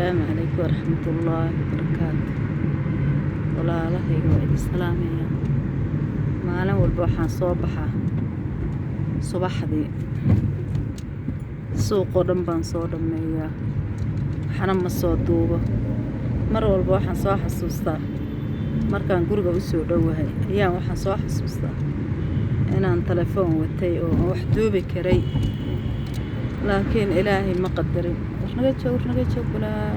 السلام عليكم ورحمة الله وبركاته. walaalahayga waa idin salaamaya. maalin walba waxaan soo baxaa subaxdii suuqoo dhan baan soo dhameeyaa, waxna ma soo duubo. mar walba waxaan soo xasuustaa markaan guriga u soo dhowahay ayaan waxaan soo xasuustaa inaan telefoon watay oo wax duubi karay, laakiin ilaahay ma qadarin. warnaga joog walaa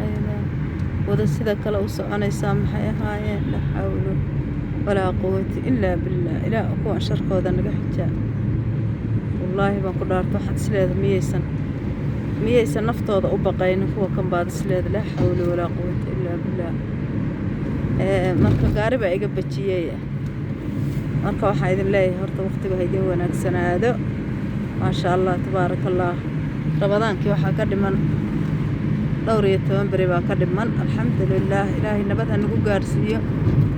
wada sida kale u soconaysaa maxay ahaayeen, la xawlo walaa quwwata illaa billah. ilaa kuwan sharkooda naga xijaa. wallaahi baan ku dhaarto waxaad isleeda miyaysan naftooda u baqaynin kuwa kan baad isleeda, la xawlo walaa quwwata illaa billah. marka gaari baa iga bajiyey. marka waxaan idin leeyahay horta waqtiga ha idin wanaagsanaado. maasha allah tabaaraka allah. rabadaankii waxaa ka dhiman 12 beri baa ka dhiman. alxamdulillaah, ilaahay nabad ha nagu gaarsiiyo.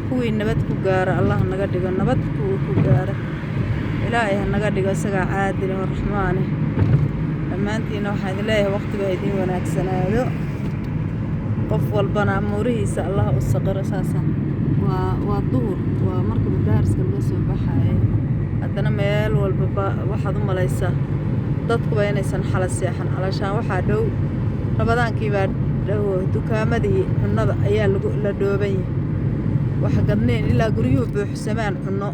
kuwii nabad ku gaara allah naga dhigo, nabad kuwii ku gaara ilaahay ha naga dhigo, isagaa caadil oo raxmaane. dhammaantiina waxaan idin leeyahay waqtiga ha idin wanaagsanaado. qof walbana amuurihiisa allah u saqiro. saasa waa duhur, waa marka madaariska laga soo baxayo. haddana meel walbaba waxaad u malaysaa dadkuba inaysan xala seexan. alashaan waxaa dhow rabadaankii baa dhow, dukaamadii cunnada ayaa la dhooban yahay. waxa gadneen ilaa guryuhu buuxsamaan cunno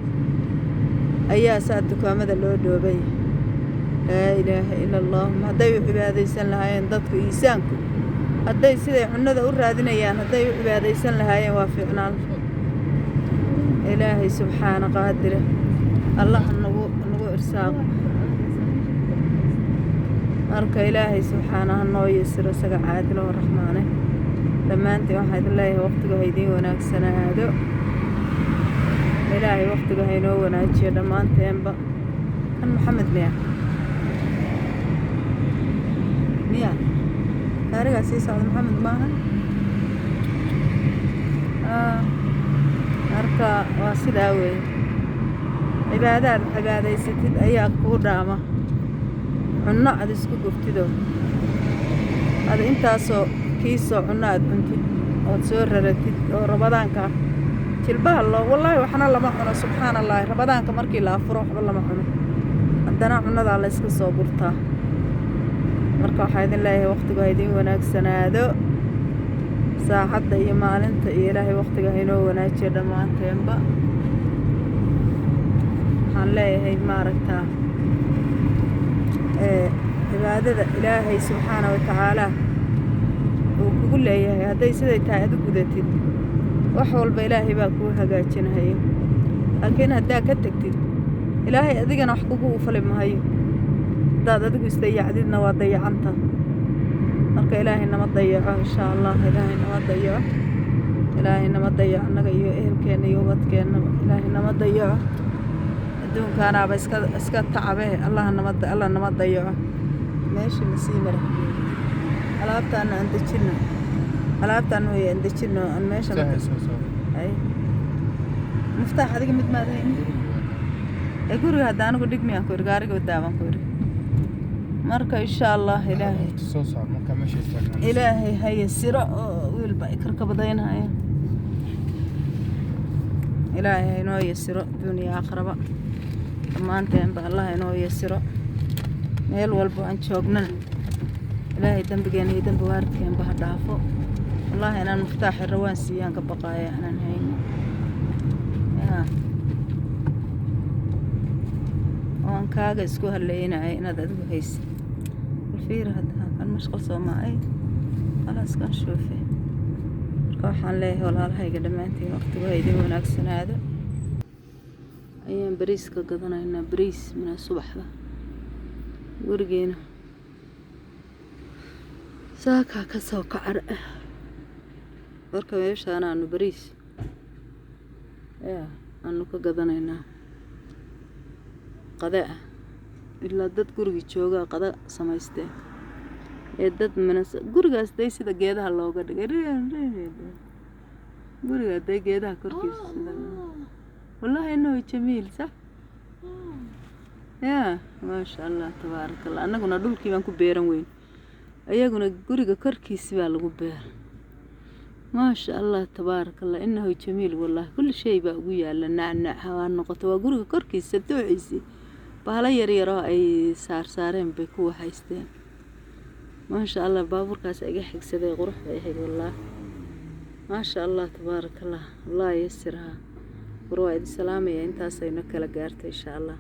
ayaa saa dukaamada loo dhooban yahay. laa ilaaha ila allah. hadday u cibaadaysan lahaayeen dadku iisaanku, hadday siday cunnada u raadinayaan hadday u cibaadaysan lahaayeen waa fiicnaan. ilaahay subxaana qaadire allah nagu irsaaqo. marka ilaahay subxaana ha noo yasiro, isaga caadil oo raxmaane. dhammaantiin waxaa idin leeyahay waqtiga ha idiin wanaagsanaado. ilaahay waqtiga ha inoo wanaajiyo dhammaanteenba. kan maxamed miya gaarigaa sii socda maxamed maaha. marka waa sidaa weeye. cibaadaad cibaadaysatid ayaa kuu dhaama cunno aad isku gurtidoo aad intaasoo kiisoo cunno aad cuntid ood soo raratid oo rabadaanka jilbaha wallaahi waxna lama cuno. subxaana allaahi, rabadaanka markii la afuro waxba lama cuno, haddana cunnadaa la yska soo gurtaa. marka waxaa idin leeyahay waqtigu ha idiin wanaagsanaado. saacadda iyo maalinta iyo ilaahay waqtiga ha inoo wanaajiyo dhammaanteenba. waxaan leeyahay maaragtaa cibaadada ilaahay subxaana wa tacaala uu kugu leeyahay hadday siday tahay aad u gudatid, wax walba ilaahay baa kuu hagaajinahayo. laakiin haddaa ka tegtid ilaahay adigana wax kugu ufali mahayo. haddaad adigu isdayacdidna waa dayacanta. marka ilaahay nama dayaco inshaa allah. ilaahay nama dayaco, ilaahay nama dayaco annaga iyo ehelkeenna iyo ubadkeennaba. ilaahay nama dayaco. adduunkaanaaba iska tacabe. allah nama dayaco. meeshii masii mara alaabtaana aan dejinno, alaabtaan way aan dejinno aan meesha muftaax adiga mid maadayn ee guriga hadda anigu dhig miyaan ku iri gaariga wadaaban ku iri. marka insha allah ilaahay ha yasiro oo wiilba karka badaynaya. ilaahay ha inoo yasiro dunya aakhiraba dhammaanteenba. allah inoo yasiro meel walba aan joognana ilaahay dambigeena iyo dambi waaridkeenba ha dhaafo. wallaahi inaan muftaaxi rawaan siiyaan ka baqaaya aanan hayno. waan kaaga isku halleynaya inaad adigu haysid. alfiir hadda kan mashqal soomaay khalaas kan shoofe. marka waxaan leeyahay walaalahayga dhammaantiin waqtigu ha idin wanaagsanaado. ayaan bariis ka gadanaynaa, bariis mina subaxda gurigeena saakaa ka soo kacar. marka meeshaan aanu bariis aanu ka gadanaynaa qada ah. ilaa dad gurigii joogaa qada samaysteen ee dad gurigaas day sida geedaha looga dhigay. guriga day geedaha korkiisa wallaahi inuu jamiil sax. maasha allah tabaaraka allah. annaguna dhulkii baan ku beeran weyn, ayaguna guriga korkiisa baa lagu beera. ما شاء الله تبارك الله إنه جميل والله كل شيء بقويا لنا حوان نقطة وقرق كركي ستوعيسي بهلا يرى أي سارين بكو حيستين ما شاء الله بابور كاس أجحك سدي غرف بيحق والله ما شاء الله تبارك الله الله يسرها وروائد السلامة أنت سينك لقارت إن شاء الله.